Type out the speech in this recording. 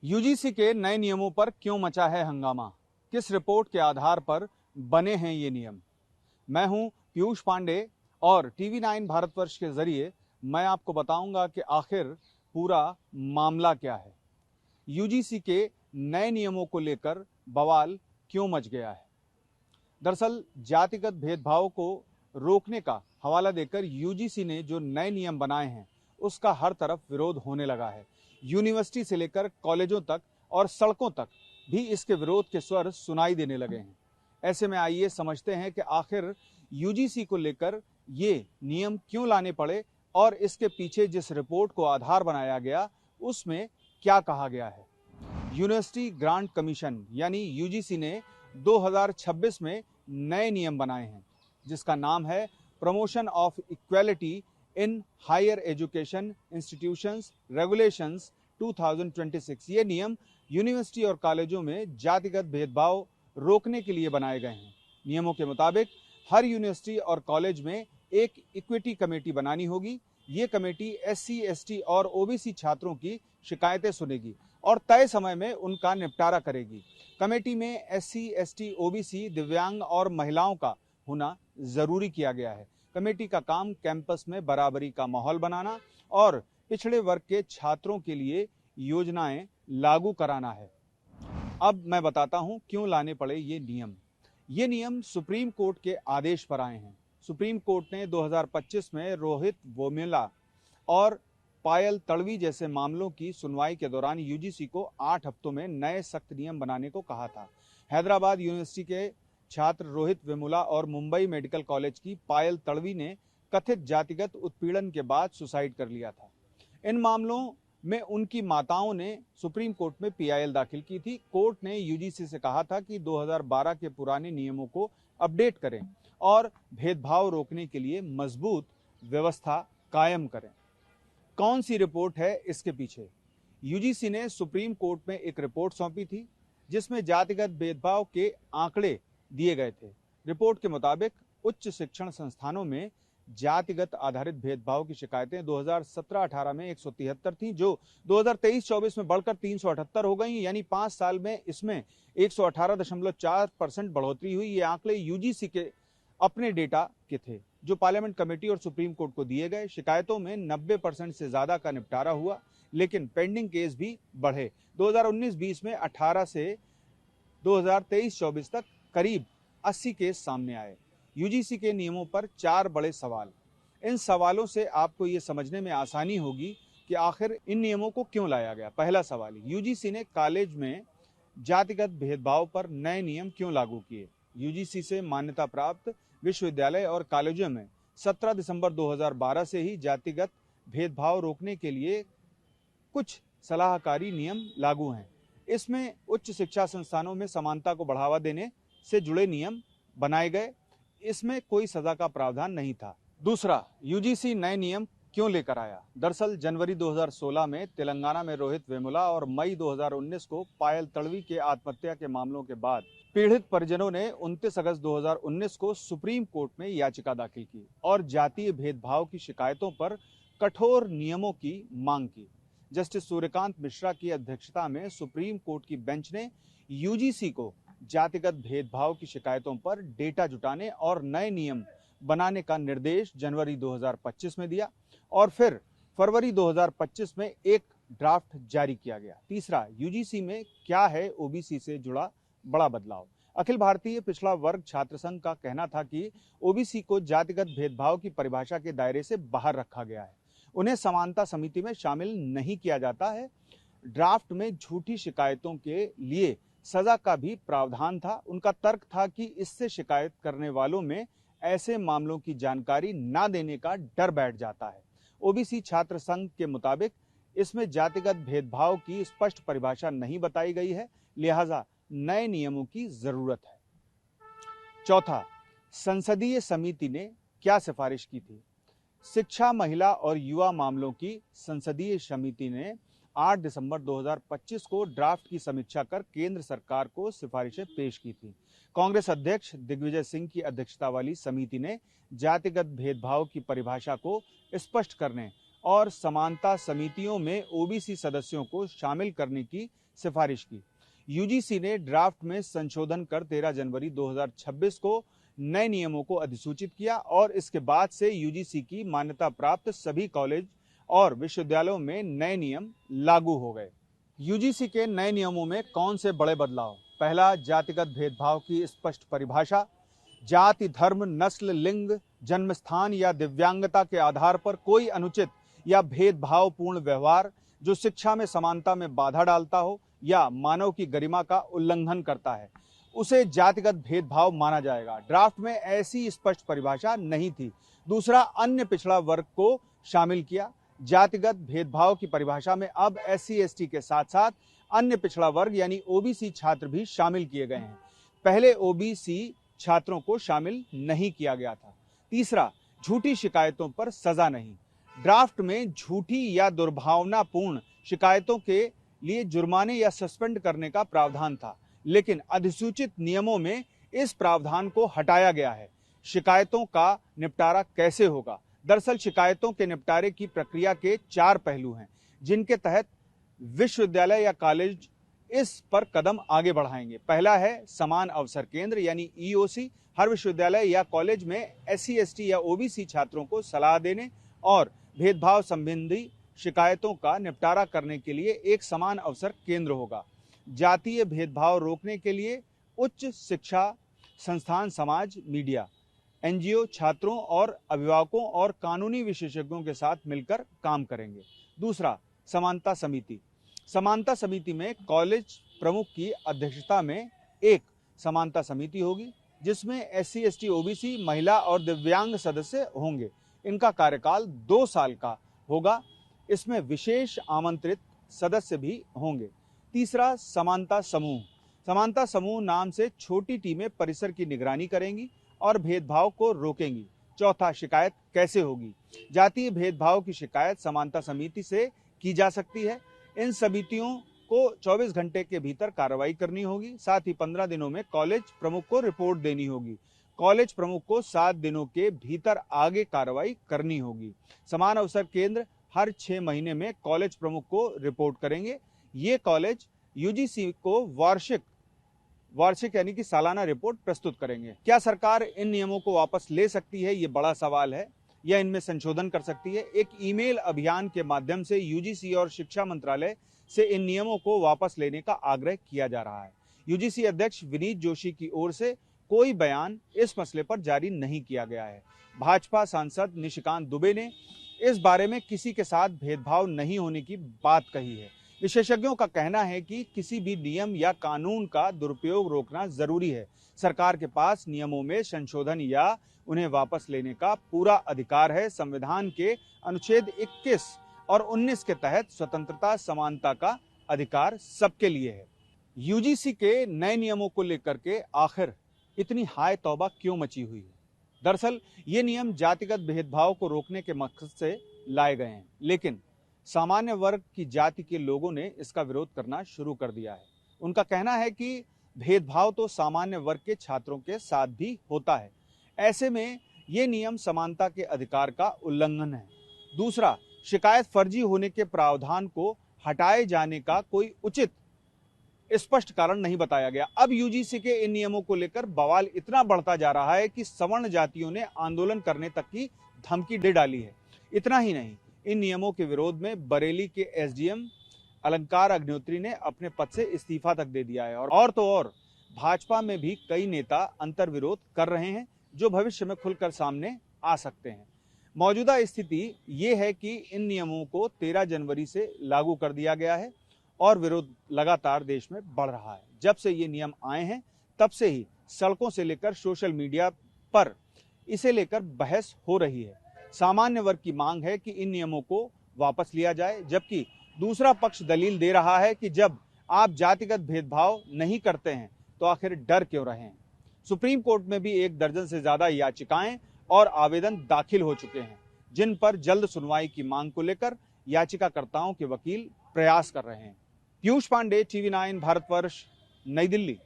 UGC के नए नियमों पर क्यों मचा है हंगामा? किस रिपोर्ट के आधार पर बने हैं ये नियम? मैं हूं पीयूष पांडे और टीवी 9 भारतवर्ष के जरिए मैं आपको बताऊंगा कि आखिर पूरा मामला क्या है। यूजीसी के नए नियमों को लेकर बवाल क्यों मच गया है? दरअसल जातिगत भेदभाव को रोकने का हवाला देकर यूजीसी ने जो नए नियम बनाए हैं उसका हर तरफ विरोध होने लगा है। यूनिवर्सिटी से लेकर कॉलेजों तक और सड़कों तक भी इसके विरोध के स्वर सुनाई देने लगे हैं। ऐसे में आइए समझते हैं कि आखिर यूजीसी को लेकर ये नियम क्यों लाने पड़े और इसके पीछे जिस रिपोर्ट को आधार बनाया गया उसमें क्या कहा गया है। यूनिवर्सिटी ग्रांट कमीशन यानी यूजीसी ने 2026 में नए नियम बनाए हैं जिसका नाम है promotion of equality in higher education institutions regulations 2026। ये नियम यूनिवर्सिटी और कॉलेजों में जातिगत भेदभाव रोकने के लिए बनाए गए हैं। नियमों के मुताबिक हर यूनिवर्सिटी और कॉलेज में एक इक्विटी कमेटी बनानी होगी। ये कमेटी एससी, एसटी और ओबीसी छात्रों की शिकायतें सुनेगी और तय समय में उनका निपटारा करेगी। कमेटी में एससी, एसटी, ओबीसी, दिव्यांग और महिलाओं का होना जरूरी किया गया है। कमेटी का काम कैंपस में बराबरी का माहौल बनाना और पिछड़े वर्ग के छात्रों के लिए योजनाएं लागू कराना है। अब मैं बताता हूं क्यों लाने पड़े ये नियम। ये नियम सुप्रीम कोर्ट के आदेश पर आए हैं। सुप्रीम कोर्ट ने 2025 में रोहित वेमुला और पायल तड़वी जैसे मामलों की सुनवाई के दौरान यूजीसी को 8 हफ्तों में नए सख्त नियम बनाने को कहा था। हैदराबाद यूनिवर्सिटी के छात्र रोहित वेमुला और मुंबई मेडिकल कॉलेज की पायल तड़वी ने कथित जातिगत उत्पीड़न के बाद सुसाइड कर लिया था। इन मामलों में उनकी माताओं ने सुप्रीम कोर्ट में पीआईएल दाखिल की थी। कोर्ट ने यूजीसी से कहा था कि 2012 के पुराने नियमों को अपडेट करें और भेदभाव रोकने के लिए मजबूत व्यवस्था कायम करें। कौन सी रिपोर्ट है इसके पीछे? यूजीसी ने सुप्रीम कोर्ट में एक रिपोर्ट सौंपी थी जिसमें जातिगत भेदभाव के आंकड़े दिए गए थे। रिपोर्ट के मुताबिक उच्च शिक्षण संस्थानों में जातिगत आधारित भेदभाव की शिकायतें 2017-18 में 173 थी, जो 2023-24 में बढ़कर 378 हो गई। यानी 5 साल में इसमें 118.4% बढ़ोतरी हुई। ये आंकड़े यूजीसी के अपने डेटा के थे जो पार्लियामेंट कमेटी और सुप्रीम कोर्ट को दिए गए। शिकायतों में 90% से ज्यादा का निपटारा हुआ, लेकिन पेंडिंग केस भी बढ़े। 2019-20 में 18 से 2023-24 तक करीब 80 केस सामने आए। यूजीसी के नियमों पर 4 बड़े सवाल। इन सवालों से आपको ये समझने में आसानी होगी कि आखिर इन नियमों को क्यों लाया गया। पहला सवाल, यूजीसी ने कॉलेज में जातिगत भेदभाव पर नए नियम क्यों लागू किए? यूजीसी से मान्यता प्राप्त विश्वविद्यालय और कॉलेजों में 17 दिसंबर 2012 से ही जातिगत भेदभाव रोकने के लिए कुछ सलाहकारी नियम लागू हैं। इसमें उच्च शिक्षा संस्थानों में समानता को बढ़ावा देने से जुड़े नियम बनाए गए। इसमें कोई सजा का प्रावधान नहीं था। दूसरा, यूजीसी नए नियम क्यों लेकर आया? दरअसल जनवरी 2016 में तेलंगाना में रोहित वेमुला और मई 2019 को पायल तड़वी के आत्महत्या के मामलों के बाद पीड़ित परिजनों ने 29 अगस्त 2019 को सुप्रीम कोर्ट में याचिका दाखिल की और जातीय भेदभाव की शिकायतों पर कठोर नियमों की मांग की। जस्टिस सूर्यकांत मिश्रा की अध्यक्षता में सुप्रीम कोर्ट की बेंच ने यूजीसी को जातिगत भेदभाव की शिकायतों पर डेटा जुटाने और नए नियम बनाने का निर्देश जनवरी 2025 में दिया और फिर फरवरी 2025 में एक ड्राफ्ट जारी किया गया। तीसरा, यूजीसी में क्या है ओबीसी से जुड़ा बड़ा बदलाव? अखिल भारतीय पिछड़ा वर्ग छात्र संघ का कहना था कि ओबीसी को जातिगत भेदभाव की परिभाषा के दायरे से बाहर रखा गया है। उन्हें समानता समिति में शामिल नहीं किया जाता है। ड्राफ्ट में झूठी शिकायतों के लिए सजा का भी प्रावधान था। उनका तर्क था कि इससे शिकायत करने वालों में ऐसे मामलों की जानकारी ना देने का डर बैठ जाता है। ओबीसी छात्र संघ के मुताबिक इसमें जातिगत भेदभाव की स्पष्ट परिभाषा नहीं बताई गई है, लिहाजा नए नियमों की जरूरत है। चौथा, संसदीय समिति ने क्या सिफारिश की थी? शिक्षा, महिला और युवा मामलों की संसदीय समिति ने 8 दिसंबर 2025 को ड्राफ्ट की समीक्षा कर केंद्र सरकार को सिफारिशें पेश की थी। कांग्रेस अध्यक्ष दिग्विजय सिंह की अध्यक्षता वाली समिति ने जातिगत भेदभाव की परिभाषा को स्पष्ट करने और समानता समितियों में ओबीसी सदस्यों को शामिल करने की सिफारिश की। यूजीसी ने ड्राफ्ट में संशोधन कर 13 जनवरी 2026 को नए नियमों को अधिसूचित किया और इसके बाद से यूजीसी की मान्यता प्राप्त सभी कॉलेज और विश्वविद्यालयों में नए नियम लागू हो गए। यूजीसी के नए नियमों में कौन से बड़े बदलाव? पहला, जातिगत भेदभाव की स्पष्ट परिभाषा। जाति, धर्म, नस्ल, लिंग, जन्मस्थान या दिव्यांगता के आधार पर कोई अनुचित या भेदभावपूर्ण व्यवहार जो शिक्षा में समानता में बाधा डालता हो या मानव की गरिमा का उल्लंघन करता है, उसे जातिगत भेदभाव माना जाएगा। ड्राफ्ट में ऐसी स्पष्ट परिभाषा नहीं थी। दूसरा, अन्य पिछड़ा वर्ग को शामिल किया। जातिगत भेदभाव की परिभाषा में अब SC/ST के साथ साथ अन्य पिछड़ा वर्ग यानी ओबीसी छात्र भी शामिल किए गए हैं। पहले ओबीसी छात्रों को शामिल नहीं किया गया था। तीसरा, झूठी शिकायतों पर सजा नहीं। ड्राफ्ट में झूठी या दुर्भावनापूर्ण शिकायतों के लिए जुर्माने या सस्पेंड करने का प्रावधान था, लेकिन अधिसूचित नियमों में इस प्रावधान को हटाया गया है। शिकायतों का निपटारा कैसे होगा? दरअसल शिकायतों के निपटारे की प्रक्रिया के 4 पहलू हैं, जिनके तहत विश्वविद्यालय या कॉलेज इस पर कदम आगे बढ़ाएंगे। पहला है समान अवसर केंद्र यानी EOC। हर विश्वविद्यालय या कॉलेज में SC/ST या OBC छात्रों को सलाह देने और भेदभाव संबंधी शिकायतों का निपटारा करने के लिए एक समान अवसर केंद्र होगा। जातीय भेदभाव रोकने के लिए उच्च शिक्षा संस्थान, समाज, मीडिया, NGO छात्रों और अभिभावकों और कानूनी विशेषज्ञों के साथ मिलकर काम करेंगे। दूसरा, समानता समिति। समानता समिति में कॉलेज प्रमुख की अध्यक्षता में एक समानता समिति होगी, जिसमें SC/ST, OBC, महिला और दिव्यांग सदस्य होंगे। इनका कार्यकाल 2 साल का होगा। इसमें विशेष आमंत्रित सदस्य भी होंगे। तीसरा, समानता समूह। समानता समूह नाम से छोटी टीमें परिसर की निगरानी करेंगी और भेदभाव को रोकेंगी। चौथा, शिकायत कैसे होगी? जातीय भेदभाव की शिकायत समानता समिति से की जा सकती है। इन समितियों को 24 घंटे के भीतर कार्रवाई करनी होगी। साथ ही 15 दिनों में कॉलेज प्रमुख को रिपोर्ट देनी होगी। कॉलेज प्रमुख को 7 दिनों के भीतर आगे कार्रवाई करनी होगी। समान अवसर केंद्र हर 6 महीने में कॉलेज प्रमुख को रिपोर्ट करेंगे। ये कॉलेज यूजीसी को वार्षिक यानी कि सालाना रिपोर्ट प्रस्तुत करेंगे। क्या सरकार इन नियमों को वापस ले सकती है? ये बड़ा सवाल है। या इनमें संशोधन कर सकती है? एक ईमेल अभियान के माध्यम से यूजीसी और शिक्षा मंत्रालय से इन नियमों को वापस लेने का आग्रह किया जा रहा है। यूजीसी अध्यक्ष विनीत जोशी की ओर से कोई बयान इस मसले पर जारी नहीं किया गया है। भाजपा सांसद निशिकांत दुबे ने इस बारे में किसी के साथ भेदभाव नहीं होने की बात कही है। विशेषज्ञों का कहना है कि किसी भी नियम या कानून का दुरुपयोग रोकना जरूरी है। सरकार के पास नियमों में संशोधन या उन्हें वापस लेने का पूरा अधिकार है। संविधान के अनुच्छेद 21 और 19 के तहत स्वतंत्रता, समानता का अधिकार सबके लिए है। यूजीसी के नए नियमों को लेकर के आखिर इतनी हाय तौबा क्यों मची हुई है? दरअसल ये नियम जातिगत भेदभाव को रोकने के मकसद से लाए गए हैं, लेकिन सामान्य वर्ग की जाति के लोगों ने इसका विरोध करना शुरू कर दिया है। उनका कहना है कि भेदभाव तो सामान्य वर्ग के छात्रों के साथ भी होता है। ऐसे में ये नियम समानता के अधिकार का उल्लंघन है। दूसरा, शिकायत फर्जी होने के प्रावधान को हटाए जाने का कोई उचित स्पष्ट कारण नहीं बताया गया। अब यूजीसी के इन नियमों को लेकर बवाल इतना बढ़ता जा रहा है कि सवर्ण जातियों ने आंदोलन करने तक की धमकी दे डाली है। इतना ही नहीं, इन नियमों के विरोध में बरेली के SDM अलंकार अग्निहोत्री ने अपने पद से इस्तीफा तक दे दिया है। और तो और भाजपा में भी कई नेता अंतर विरोध कर रहे हैं, जो भविष्य में खुलकर सामने आ सकते हैं। मौजूदा स्थिति ये है कि इन नियमों को 13 जनवरी से लागू कर दिया गया है और विरोध लगातार देश में बढ़ रहा है। जब से ये नियम आए हैं तब से ही सड़कों से लेकर सोशल मीडिया पर इसे लेकर बहस हो रही है। सामान्य वर्ग की मांग है कि इन नियमों को वापस लिया जाए, जबकि दूसरा पक्ष दलील दे रहा है कि जब आप जातिगत भेदभाव नहीं करते हैं तो आखिर डर क्यों रहे हैं। सुप्रीम कोर्ट में भी 1 दर्जन से ज्यादा याचिकाएं और आवेदन दाखिल हो चुके हैं, जिन पर जल्द सुनवाई की मांग को लेकर याचिकाकर्ताओं के वकील प्रयास कर रहे हैं। पीयूष पांडे, TV9 भारतवर्ष, नई दिल्ली।